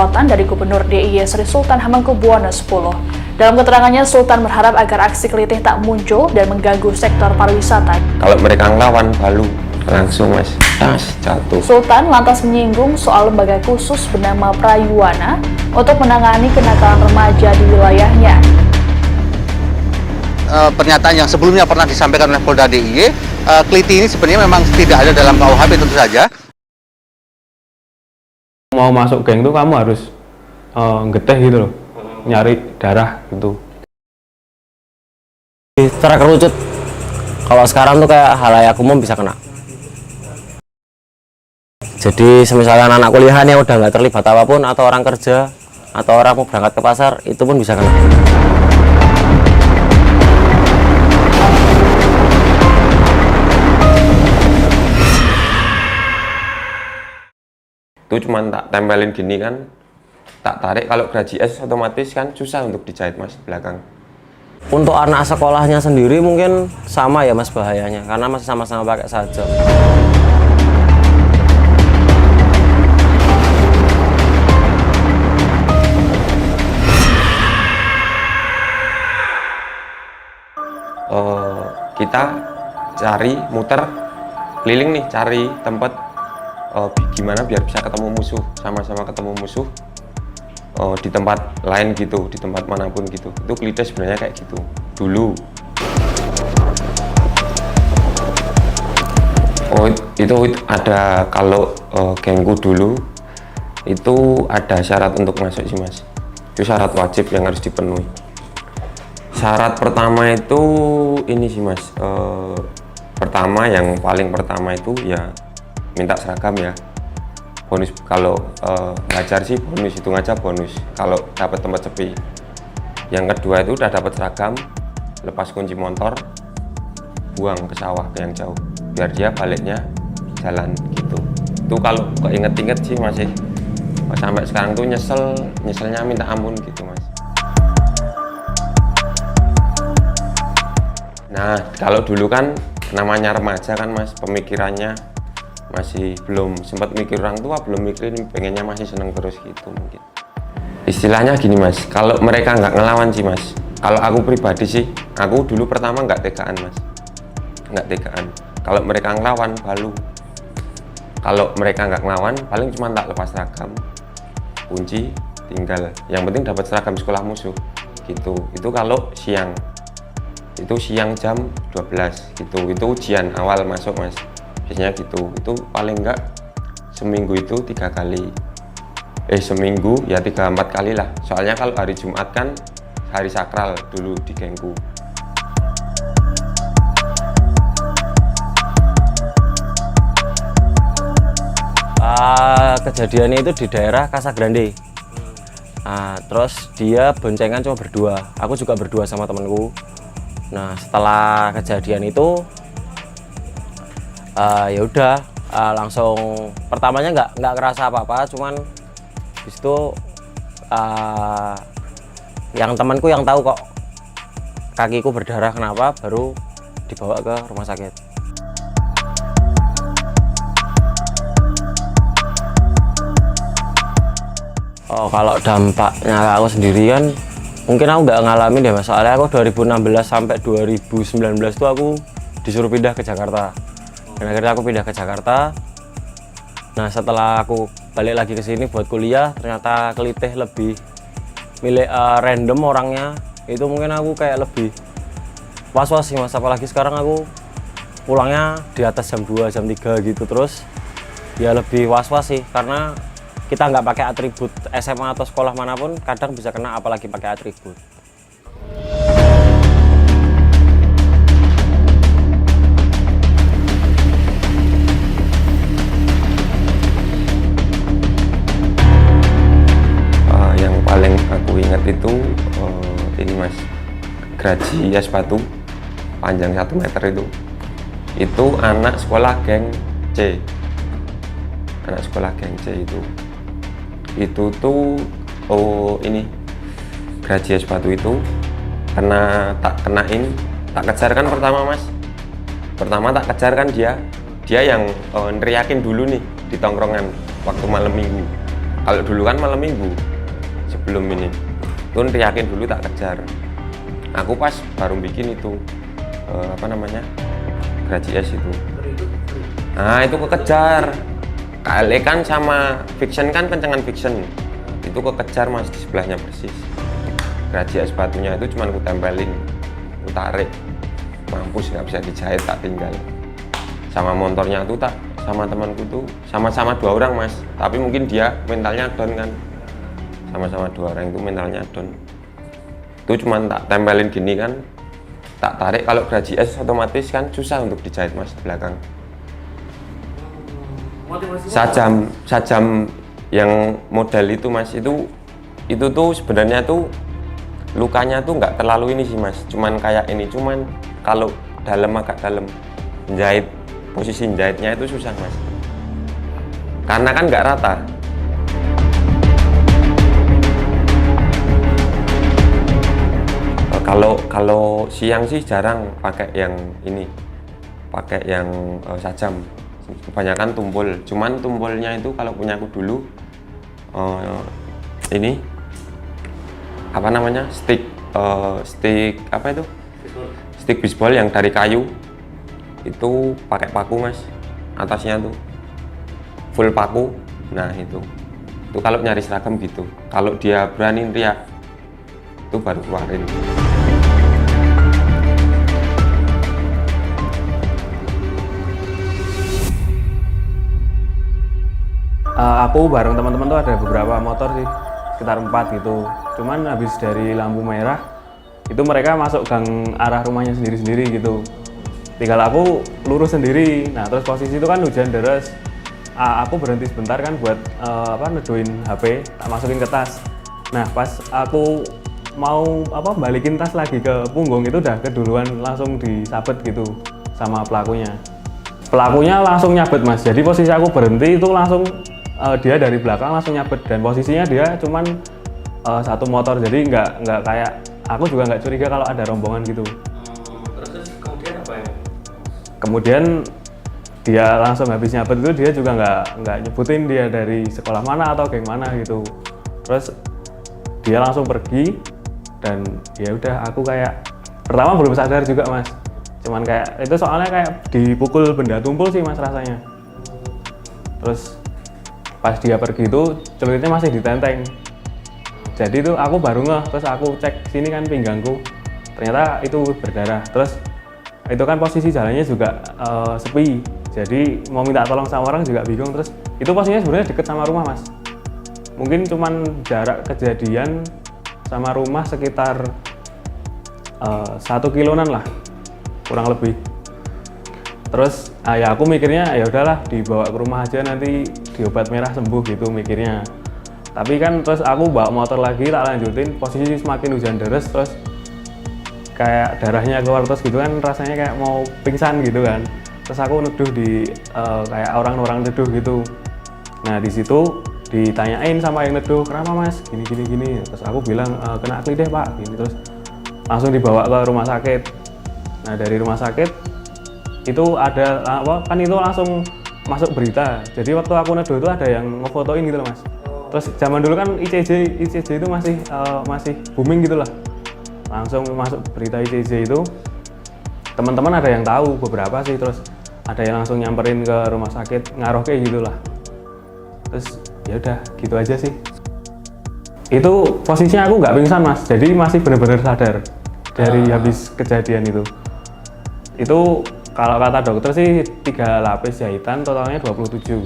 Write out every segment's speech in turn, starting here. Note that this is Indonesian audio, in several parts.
Selatan dari Gubernur DIY Sri Sultan Hamengkubuwono X. Dalam keterangannya, Sultan berharap agar aksi kelitih tak muncul dan mengganggu sektor pariwisata. Kalau mereka ngelawan Palu, langsung mas, jatuh. Sultan lantas menyinggung soal lembaga khusus bernama Prayuwana untuk menangani kenakalan remaja di wilayahnya. Pernyataan yang sebelumnya pernah disampaikan oleh Polda DIY, kelitih ini sebenarnya memang tidak ada dalam KUHP tentu saja. Mau masuk geng tuh kamu harus geteh gitu loh, nyari darah gitu. Terkerucut. Kalau sekarang tuh kayak halayak umum bisa kena. Jadi misalkan anak kuliahan yang udah nggak terlibat apapun, atau orang kerja, atau orang mau berangkat ke pasar, itu pun bisa kena. Itu cuma tak tempelin gini kan, tak tarik. Kalau geraji es otomatis kan susah untuk dijahit mas belakang. Untuk anak sekolahnya sendiri mungkin sama ya mas bahayanya, karena masih sama-sama pakai saja. Kita cari muter keliling nih, cari tempat gimana biar bisa ketemu musuh, sama-sama ketemu musuh di tempat lain gitu, di tempat manapun gitu. Itu kelitih sebenarnya kayak gitu dulu. Itu ada, kalau gengku dulu itu ada syarat untuk masuk sih mas. Itu syarat wajib yang harus dipenuhi. Syarat pertama itu ini sih mas, pertama yang paling pertama itu ya minta seragam ya. Bonus kalau ngajar sih bonus, hitung aja bonus kalau dapat tempat sepi. Yang kedua itu udah dapat seragam, lepas kunci motor, buang ke sawah ke yang jauh biar dia baliknya jalan gitu. Itu kalau keinget-inget sih masih sampai sekarang tuh nyeselnya minta ampun gitu mas. Nah kalau dulu kan namanya remaja kan mas, pemikirannya masih belum sempat mikir orang tua, belum mikirin, pengennya masih seneng terus gitu mungkin. Istilahnya gini mas, kalau mereka nggak ngelawan sih mas, kalau aku pribadi sih, aku dulu pertama nggak tegaan mas, nggak tegaan. Kalau mereka ngelawan Palu, kalau mereka nggak ngelawan paling cuma tak lepas seragam, kunci, tinggal. Yang penting dapat seragam sekolah musuh gitu. Itu kalau siang, itu siang jam 12 gitu, itu ujian awal masuk mas. Biasanya gitu, itu paling enggak seminggu itu 3 kali, seminggu ya 3-4 kali lah. Soalnya kalau hari Jumat kan hari sakral dulu di gengku. Kejadiannya itu di daerah Casagrande. Terus dia boncengan cuma berdua, aku juga berdua sama temanku. Nah setelah kejadian itu ya udah langsung pertamanya nggak kerasa apa-apa, cuman di situ yang temanku yang tahu kok kakiku berdarah kenapa, baru dibawa ke rumah sakit. Kalau dampaknya aku sendirian mungkin aku nggak ngalamin deh mas, soalnya aku 2016 sampai 2019 tuh aku disuruh pindah ke Jakarta. Dan akhirnya aku pindah ke Jakarta. Nah setelah aku balik lagi ke sini buat kuliah, ternyata kelitih lebih milik random orangnya. Itu mungkin aku kayak lebih was-was sih mas, apalagi sekarang aku pulangnya di atas jam 2, jam 3 gitu. Terus ya lebih was-was sih, karena kita nggak pakai atribut SMA atau sekolah manapun, kadang bisa kena apalagi pakai atribut. Paling aku ingat itu ini mas, geraji es batu panjang 1 meter itu anak sekolah geng C, anak sekolah geng C itu tuh ini geraji es batu itu karena tak kenain, tak kejar kan pertama mas, tak kejar kan dia yang neriakin dulu nih di tongkrongan waktu malam minggu. Kalau dulu kan malam minggu sebelum ini tuh teriakin dulu tak kejar. Aku pas baru bikin itu Garage S itu. Nah itu kekejar. KLE kan sama Fiction kan kencengan Fiction. Itu kekejar mas di sebelahnya persis. Garage S batunya itu cuman ku tempelin, ku tarik. Mampus nggak bisa dijahit, tak tinggal. Sama motornya tuh tak sama temanku tuh sama-sama 2 orang mas. Tapi mungkin dia mentalnya down kan. Sama-sama 2 orang itu mentalnya down. Itu cuman tak tempelin gini kan, tak tarik. Kalau Garage S otomatis kan susah untuk dijahit mas di belakang. Sajam yang model itu mas, itu tuh sebenarnya tuh lukanya tuh nggak terlalu ini sih mas, cuman kayak ini, cuman kalau dalam agak dalam, menjahit posisi jahitnya itu susah mas, karena kan nggak rata. Kalau siang sih jarang pakai yang ini, pakai yang sajam. Kebanyakan tumpul, cuman tumpulnya itu kalau punya aku dulu ini apa namanya, stick apa itu, stick bisbol yang dari kayu itu pakai paku mas, atasnya tuh full paku. Nah itu kalau nyari seragam gitu, kalau dia berani teriak itu baru keluarin. Aku bareng teman-teman tuh ada beberapa motor sih, sekitar 4 gitu. Cuman habis dari lampu merah, itu mereka masuk gang arah rumahnya sendiri-sendiri gitu. Tinggal aku lurus sendiri. Nah terus posisi itu kan hujan deras. Aku berhenti sebentar kan buat neduin HP, tak masukin ke tas. Nah pas aku mau balikin tas lagi ke punggung, itu udah keduluan langsung disabet gitu sama pelakunya. Pelakunya langsung nyabet mas. Jadi posisi aku berhenti itu langsung dia dari belakang langsung nyabet, dan posisinya dia cuman 1 motor, jadi nggak kayak aku juga nggak curiga kalau ada rombongan gitu. Terus kemudian apa ya? Kemudian dia langsung habis nyabet itu, dia juga nggak nyebutin dia dari sekolah mana atau geng mana gitu. Terus dia langsung pergi, dan ya udah aku kayak pertama belum sadar juga mas. Cuman kayak itu soalnya kayak dipukul benda tumpul sih mas rasanya. Terus pas dia pergi itu celuritnya masih ditenteng. Jadi itu aku baru ngeh, terus aku cek sini kan pinggangku, ternyata itu berdarah. Terus itu kan posisi jalannya juga sepi, jadi mau minta tolong sama orang juga bingung. Terus itu posisinya sebenarnya deket sama rumah mas, mungkin cuman jarak kejadian sama rumah sekitar 1 kiloan lah kurang lebih. Terus ya aku mikirnya ya udahlah dibawa ke rumah aja, nanti diobat merah sembuh gitu mikirnya. Tapi kan terus aku bawa motor lagi, tak lanjutin, posisi semakin hujan deras, terus kayak darahnya keluar terus gitu kan, rasanya kayak mau pingsan gitu kan. Terus aku neduh di kayak orang neduh gitu. Nah di situ ditanyain sama yang neduh, kenapa mas gini. Terus aku bilang kena klideh pak gini. Terus langsung dibawa ke rumah sakit. Nah dari rumah sakit itu ada kan itu langsung masuk berita. Jadi waktu aku neduh itu ada yang ngefotoin gitu loh mas. Terus zaman dulu kan ICJ itu masih booming gitu lah. Langsung masuk berita ICJ itu, teman-teman ada yang tahu beberapa sih. Terus ada yang langsung nyamperin ke rumah sakit ngaruh kayak gitulah. Terus ya udah gitu aja sih. Itu posisinya aku nggak pingsan mas, jadi masih benar-benar sadar dari habis kejadian itu. Itu kalau kata dokter sih 3 lapis jahitan, totalnya 27.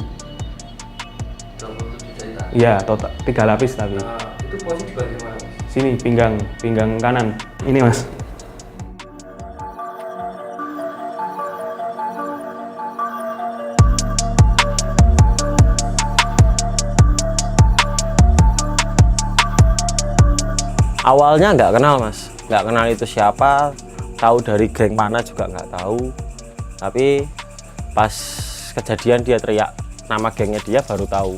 27 jahitan? Iya, total 3 lapis tapi. Itu posisi di bagian mana mas? Sini, pinggang kanan. Ini mas. Awalnya nggak kenal mas, nggak kenal itu siapa, tahu dari geng mana juga nggak tahu. Tapi pas kejadian dia teriak nama gengnya, dia baru tahu.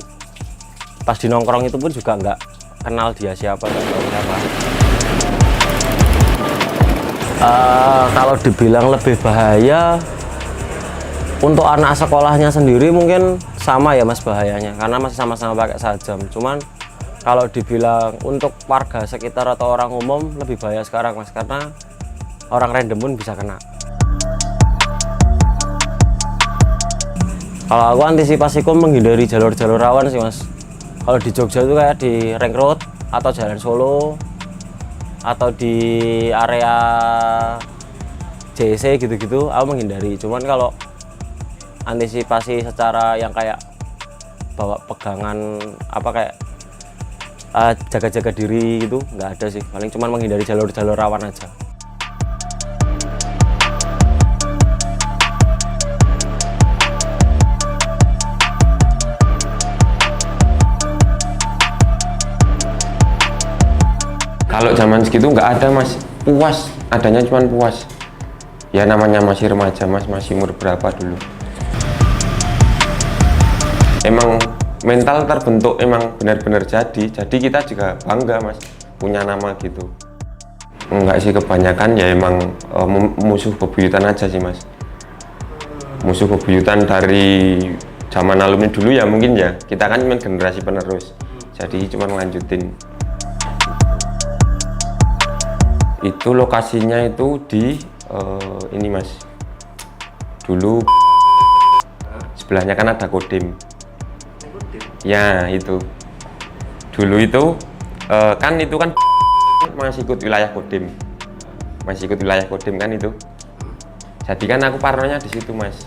Pas di nongkrong itu pun juga nggak kenal dia siapa, nggak tahu siapa. Kalau dibilang lebih bahaya untuk anak sekolahnya sendiri, mungkin sama ya mas bahayanya, karena masih sama-sama pakai sajam. Cuman kalau dibilang untuk warga sekitar atau orang umum lebih bahaya sekarang mas, karena orang random pun bisa kena. Kalau aku antisipasiku menghindari jalur-jalur rawan sih mas. Kalau di Jogja itu kayak di Ring Road atau Jalan Solo atau di area JC gitu-gitu aku menghindari. Cuman kalau antisipasi secara yang kayak bawa pegangan apa kayak jaga-jaga diri gitu nggak ada sih, paling cuman menghindari jalur-jalur rawan aja. Kalau zaman segitu nggak ada mas, puas, adanya cuman puas. Ya namanya masih remaja mas, masih umur berapa dulu. Emang mental terbentuk, emang benar-benar jadi kita juga bangga mas, punya nama gitu. Enggak sih, kebanyakan ya emang musuh bebuyutan aja sih mas. Musuh bebuyutan dari zaman alumni dulu ya mungkin ya, kita kan cuma generasi penerus, jadi cuma ngelanjutin. Itu lokasinya itu di ini mas, dulu sebelahnya kan ada Kodim ya, itu dulu itu kan itu kan masih ikut wilayah Kodim, kan itu. Jadi kan aku parnonya di situ mas,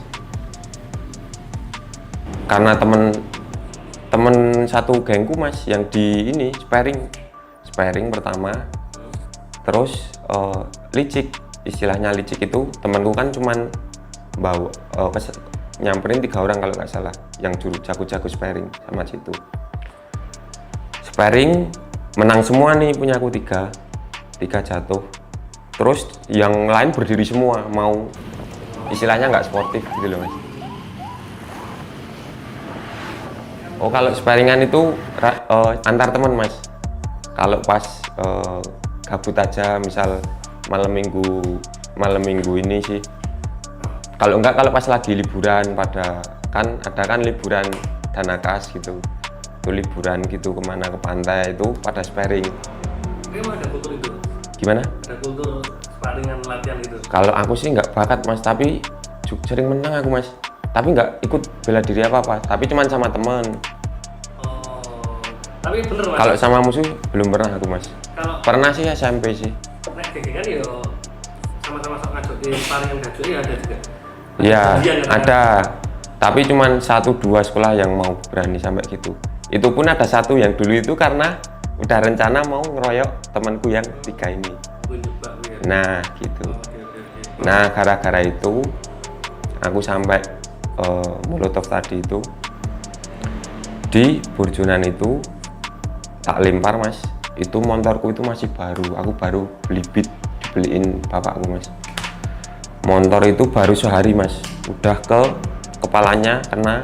karena temen satu gengku mas yang di ini sparing pertama. Terus licik, istilahnya licik itu temanku kan cuman bawa nyamperin 3 orang kalau nggak salah, yang jago-jago sparing sama situ. Sparing menang semua nih, punya aku 3 jatuh. Terus yang lain berdiri semua, mau istilahnya nggak sportif gitu loh mas. Oh kalau sparingan itu antar teman mas. Kalau pas gabut aja, misal malam minggu ini sih. Kalau enggak, kalau pas lagi liburan, ada kan liburan Danakas gitu, itu liburan gitu kemana, ke pantai, itu pada sparing. Memang ada kultur itu? Gimana? Ada kultur sparingan latihan gitu? Kalau aku sih nggak bakat mas, tapi sering menang aku mas, tapi nggak ikut bela diri apa-apa, tapi cuman sama temen. Tapi bener mas? Kalau sama musuh belum pernah aku mas. Kalau pernah sih SMP sih. nek gegengan ya sama-sama sok ngajokin sparingan gajoki ya ada juga? Iya Bagian, ada, tapi cuman 1-2 sekolah yang mau berani sampai gitu. Itu pun ada satu yang dulu itu karena udah rencana mau ngeroyok temanku yang 3 ini. Nah gitu. Nah gara-gara itu aku sampai molotov tadi itu di Burjunan itu tak lempar mas. Itu motorku itu masih baru, aku baru beli beat, dibeliin bapakku mas. Motor itu baru sehari mas, udah ke kepalanya kena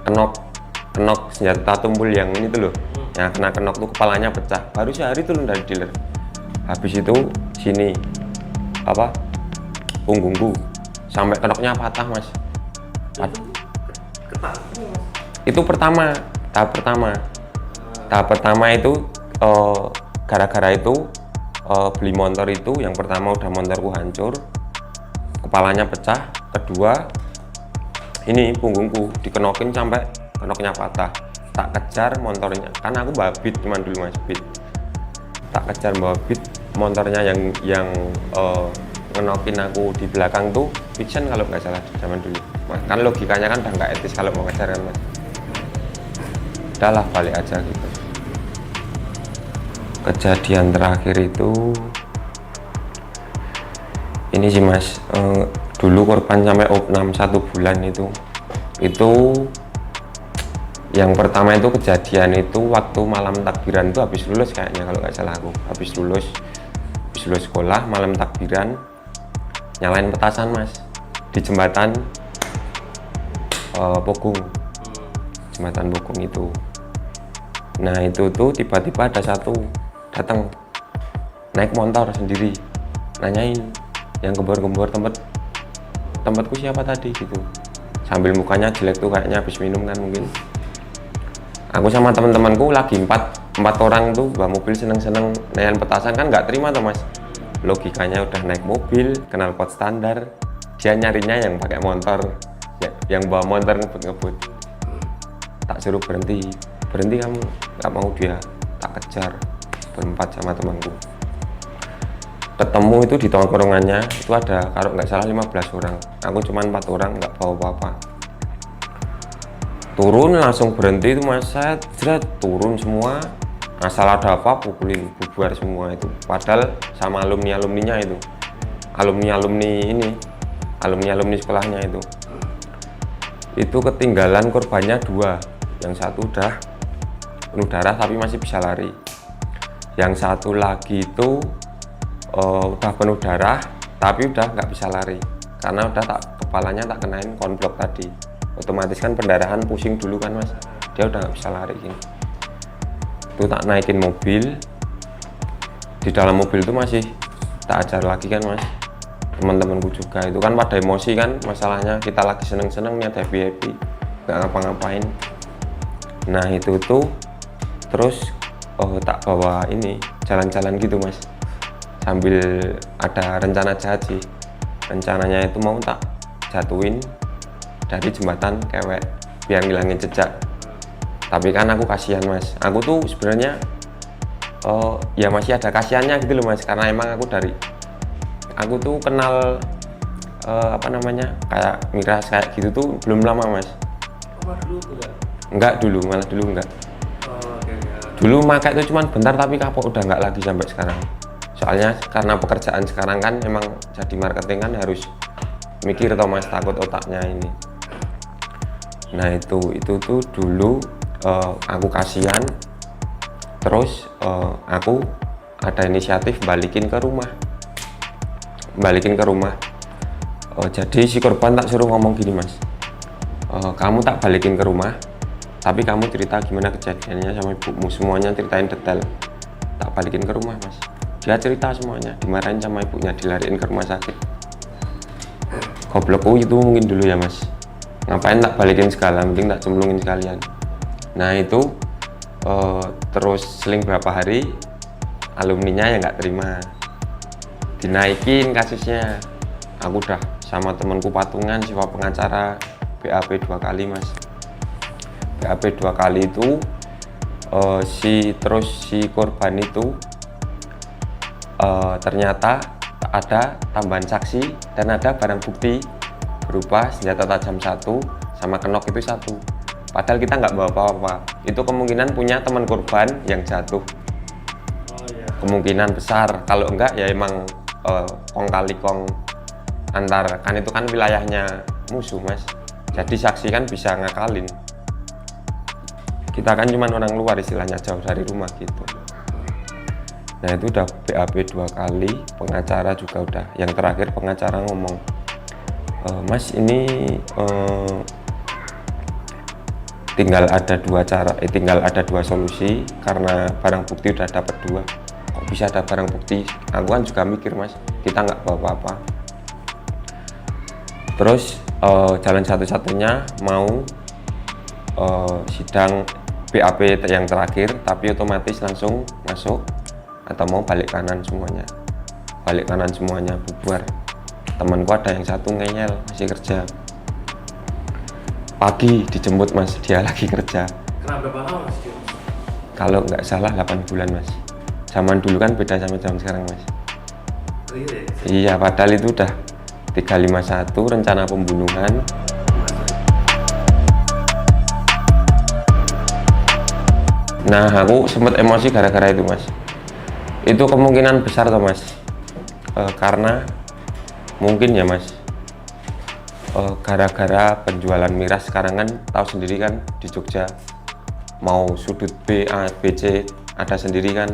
kenok senjata tumpul yang ini tuh loh, yang kena kenok tuh kepalanya pecah, baru sehari tuh loh dari dealer. Habis itu sini apa punggungku sampai kenoknya patah mas. Itu tahap pertama itu gara-gara itu beli motor itu, yang pertama udah motorku hancur, kepalanya pecah, kedua ini punggungku dikenokin sampai kenoknya patah. Tak kejar motornya, karena aku bawa beat cuman dulu mas, beat. Tak kejar bawa beat, motornya yang ngenokin aku di belakang tuh Vision kalau nggak salah zaman dulu. Kan logikanya kan udah nggak etis kalau mau ngejar kan mas. Udahlah balik aja gitu. Kejadian terakhir itu ini sih mas, dulu korban sampai opnam 1 bulan itu yang pertama itu kejadian itu waktu malam takbiran itu habis lulus kayaknya kalau nggak salah aku, habis lulus sekolah malam takbiran nyalain petasan mas di jembatan Pogung, jembatan Pogung itu. Nah itu tuh tiba-tiba ada satu datang naik motor sendiri, nanyain yang gembor-gembor tempatku siapa tadi gitu. sambil mukanya jelek tuh kayaknya habis minum kan mungkin. Aku sama teman-temanku lagi empat orang tuh bawa mobil seneng-seneng naik petasan kan nggak terima tuh mas. Logikanya udah naik mobil, kenal pot standar, dia nyarinya yang pakai motor, yang bawa motor ngebut-ngebut. Tak suruh berhenti kamu, nggak mau dia, tak kejar berempat sama temanku. Ketemu itu di tongkrongannya, itu ada kalau nggak salah 15 orang, aku cuma 4 orang, nggak bawa apa-apa. Turun langsung berhenti itu mas, saya turun semua, asal ada apa pukulin, bubar semua itu. Padahal sama alumninya itu, alumni sekolahnya itu ketinggalan korbannya 2, yang satu udah penuh darah tapi masih bisa lari, yang satu lagi itu udah penuh darah tapi udah nggak bisa lari karena udah kepalanya tak kenain konblok tadi. Otomatis kan pendarahan pusing dulu kan mas, dia udah nggak bisa lari gini. Itu tak naikin mobil, di dalam mobil itu masih tak ajar lagi kan mas. Teman-temanku juga itu kan pada emosi kan, masalahnya kita lagi seneng-seneng niat happy nggak ngapa-ngapain. Nah itu tuh terus tak bawa ini jalan-jalan gitu mas, sambil ada rencana jahat sih. Rencananya itu mau tak jatuhin dari jembatan kewek biar ngilangin jejak. Tapi kan aku kasihan mas, aku tuh sebenarnya ya masih ada kasihannya gitu loh mas, karena emang aku tuh kenal apa namanya kayak miras kayak gitu tuh belum lama mas. Dulu enggak? Enggak dulu, malah dulu enggak. Dulu makai itu cuman bentar tapi kapok, udah nggak lagi sampai sekarang. Soalnya karena pekerjaan sekarang kan emang jadi marketing kan harus mikir atau mas, takut otaknya ini. Nah itu tuh dulu aku kasihan, terus aku ada inisiatif balikin ke rumah. Jadi si korban tak suruh ngomong gini mas, kamu tak balikin ke rumah, tapi kamu cerita gimana kejadiannya sama ibumu, semuanya ceritain detail. Tak balikin ke rumah mas, dia cerita semuanya, dimarahin sama ibunya, dilariin ke rumah sakit. Goblokku itu mungkin dulu ya mas, ngapain tak balikin segala, mending tak cemplungin sekalian. Nah itu terus seling berapa hari alumninya yang nggak terima, dinaikin kasusnya. Aku udah sama temanku patungan sewa pengacara, BAP 2 kali mas. BAP 2 kali itu si korban itu ternyata ada tambahan saksi dan ada barang bukti berupa senjata tajam 1 sama kenok itu 1. Padahal kita nggak bawa apa-apa. Itu kemungkinan punya teman korban yang jatuh. Kemungkinan besar. Kalau enggak ya emang kong kali kong antar, kan itu kan wilayahnya musuh mas. Jadi saksi kan bisa ngakalin. Kita kan cuma orang luar istilahnya, jauh dari rumah gitu. Nah itu udah BAP 2 kali, pengacara juga udah. Yang terakhir pengacara ngomong, mas ini tinggal ada 2 solusi karena barang bukti udah dapat 2. Kok bisa ada barang bukti? Aku kan juga mikir mas, kita nggak bawa apa-apa. Terus jalan satu-satunya mau sidang BAP yang terakhir, tapi otomatis langsung masuk, atau mau balik kanan semuanya. Balik kanan semuanya, bubar. Temanku ada yang 1 ngeyel, masih kerja. Pagi dijemput mas, dia lagi kerja. Kenapa berapa lama mas? Kalau nggak salah 8 bulan mas. Zaman dulu kan beda sama zaman sekarang mas. Oh, iya, ya? Iya, padahal itu udah 351 rencana pembunuhan. Nah aku sempat emosi gara-gara itu mas. Itu kemungkinan besar toh mas, karena mungkin ya mas, gara-gara penjualan miras sekarang kan tahu sendiri kan di Jogja, mau sudut B, A, B, C ada sendiri kan.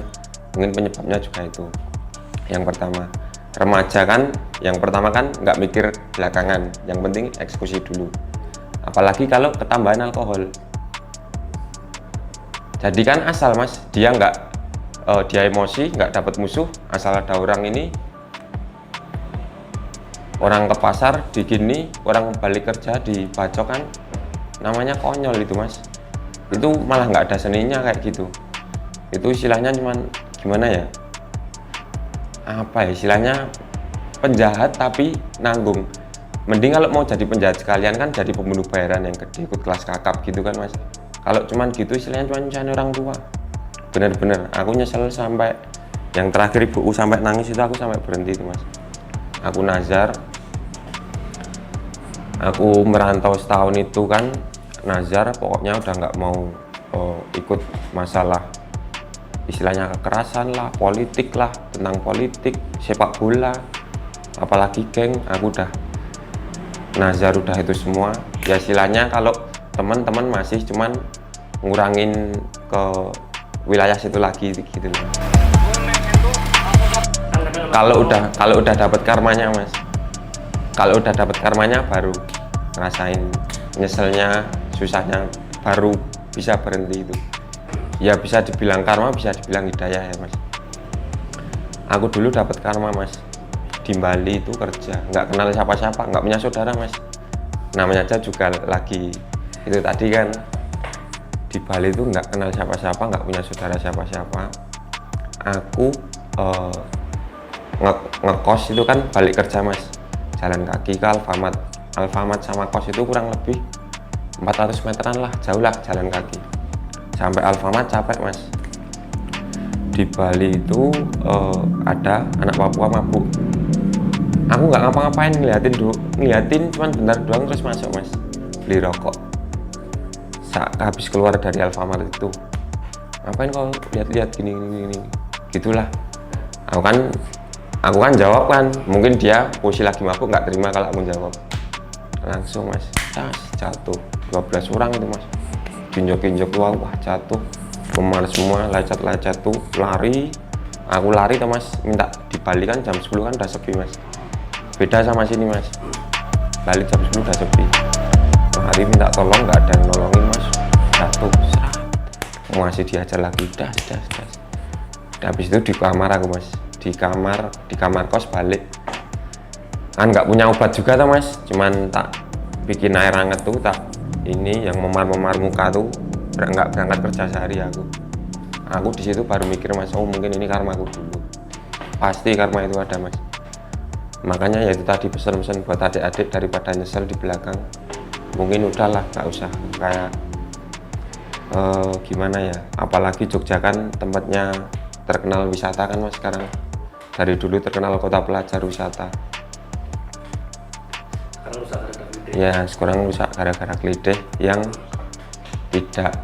Mungkin penyebabnya juga itu. Yang pertama, remaja kan, yang pertama kan nggak mikir belakangan, yang penting eksekusi dulu. Apalagi kalau ketambahan alkohol. Jadi kan asal mas, dia dia emosi, nggak dapat musuh, asal ada orang ini orang ke pasar di gini, orang balik kerja dibacok kan namanya konyol itu mas. Itu malah nggak ada seninya kayak gitu. Itu istilahnya cuman gimana ya, apa ya istilahnya, penjahat tapi nanggung. Mending kalau mau jadi penjahat sekalian kan jadi pembunuh bayaran yang gede, ikut kelas kakap gitu kan mas. Kalau cuman gitu istilahnya cuman nyusahin orang tua. Bener-bener aku nyesel sampai yang terakhir ibuku sampai nangis itu, aku sampai berhenti itu mas. Aku nazar, aku merantau setahun itu kan nazar, pokoknya udah nggak mau ikut masalah istilahnya kekerasan lah, politik lah, tentang politik, sepak bola, apalagi geng. Aku udah nazar, udah itu semua. Ya istilahnya kalau teman-teman masih cuman ngurangin ke wilayah situ lagi gitu. Kalau udah dapat karmanya mas, kalau udah dapat karmanya baru ngerasain nyeselnya, susahnya, baru bisa berhenti itu. Ya bisa dibilang karma, bisa dibilang hidayah ya mas. Aku dulu dapat karma mas, di Bali itu kerja, nggak kenal siapa-siapa, nggak punya saudara mas. Namanya aja juga lagi itu tadi kan, di Bali itu nggak kenal siapa-siapa, nggak punya saudara siapa-siapa. Aku ngekos itu kan balik kerja mas, jalan kaki ke Alfamart sama kos itu kurang lebih 400 meteran lah, jauh lah jalan kaki. Sampai Alfamart capek mas. Di Bali itu ada anak Papua mabuk. Aku nggak ngapa-ngapain, ngeliatin cuman bentar doang terus masuk mas, beli rokok. Habis keluar dari Alfamart itu, ngapain kau lihat-lihat gini gitulah. Aku kan jawab kan, mungkin dia posisi lagi mabuk nggak terima kalau aku jawab. Langsung mas, jatuh 12 orang itu mas, kinjok wah jatuh, memar semua, lecet tuh, lari. Aku lari tuh mas, minta dibalikan jam 10 kan udah sepi mas. Beda sama sini mas, balik jam 10 udah sepi. Lari minta tolong, nggak ada yang nolongin mas, jatuh, masih diajar lagi, das. Habis itu di kamar aku mas, di kamar kos balik. Kan nggak punya obat juga tuh mas, cuman tak bikin air hangat tuh, tak ini yang memar muka tuh, nggak berangkat kerja sehari aku di situ baru mikir mas, oh mungkin ini karma aku dulu, pasti karma itu ada mas. Makanya ya itu tadi pesan-pesan buat adik-adik, daripada nyesel di belakang, mungkin udahlah nggak usah kayak gimana ya, apalagi Jogja kan tempatnya terkenal wisata kan mas sekarang, dari dulu terkenal kota pelajar wisata. Ya sekarang rusak gara-gara kelitih yang tidak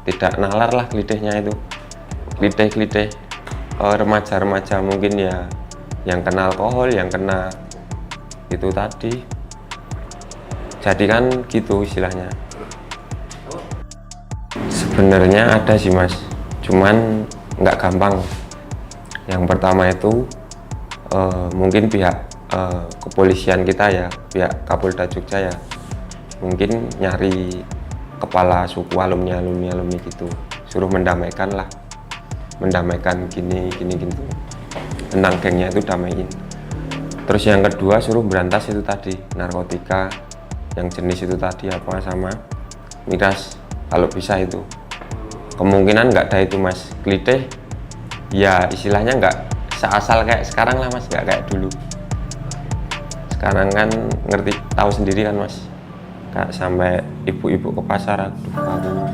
tidak nalar lah kelitihnya itu, kelitih remaja-remaja mungkin ya, yang kena alkohol, yang kena itu tadi. Jadi kan gitu istilahnya. Sebenarnya ada sih mas, cuman nggak gampang. Yang pertama itu mungkin pihak kepolisian kita ya, pihak Kapolda Jogja ya, mungkin nyari kepala suku alumni gitu, suruh mendamaikan gini gitu, tentang gengnya itu damaiin. Terus yang kedua suruh berantas itu tadi, narkotika yang jenis itu tadi apa sama miras, kalau bisa itu. Kemungkinan nggak ada itu mas, kelitih ya istilahnya nggak seasal kayak sekarang lah mas, nggak kayak dulu. Sekarang kan ngerti, tahu sendiri kan mas, kayak sampai ibu-ibu ke pasar, aduh.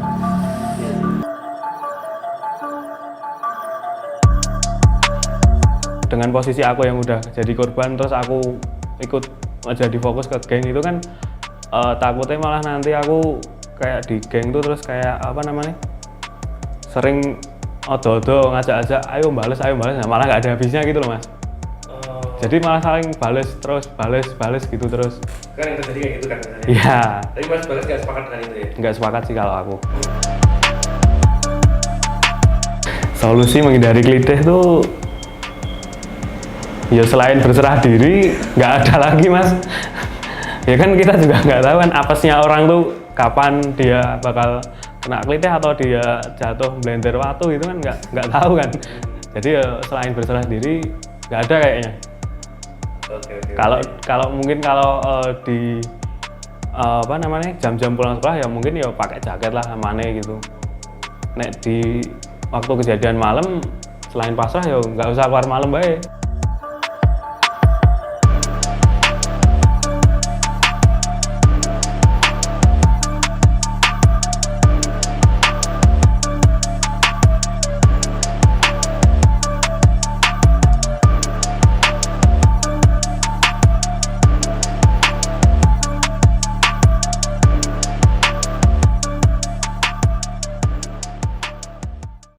Dengan posisi aku yang udah jadi korban, terus aku ikut jadi fokus ke geng itu kan, takutnya malah nanti aku kayak di geng tuh terus kayak apa namanya, sering odo-odo ngajak-ajak ayo bales, nah, malah nggak ada habisnya gitu loh mas. Jadi malah saling bales gitu terus. Kan yang terjadi kayak gitu kan? Iya. Tapi mas Bagas nggak sepakat dengan itu ya? Nggak sepakat sih kalau aku. Solusi menghindari kelitih tuh ya selain berserah diri, nggak ada lagi mas. Ya kan kita juga nggak tahu kan apesnya orang tuh kapan dia bakal kena kelitih atau dia jatuh blender watu gitu kan nggak tahu kan. Jadi ya selain berserah diri nggak ada kayaknya. Kalau mungkin di apa namanya jam-jam pulang sekolah ya mungkin ya pakai jaket lah amane gitu. Nek di waktu kejadian malam selain pasrah ya nggak usah keluar malam baik.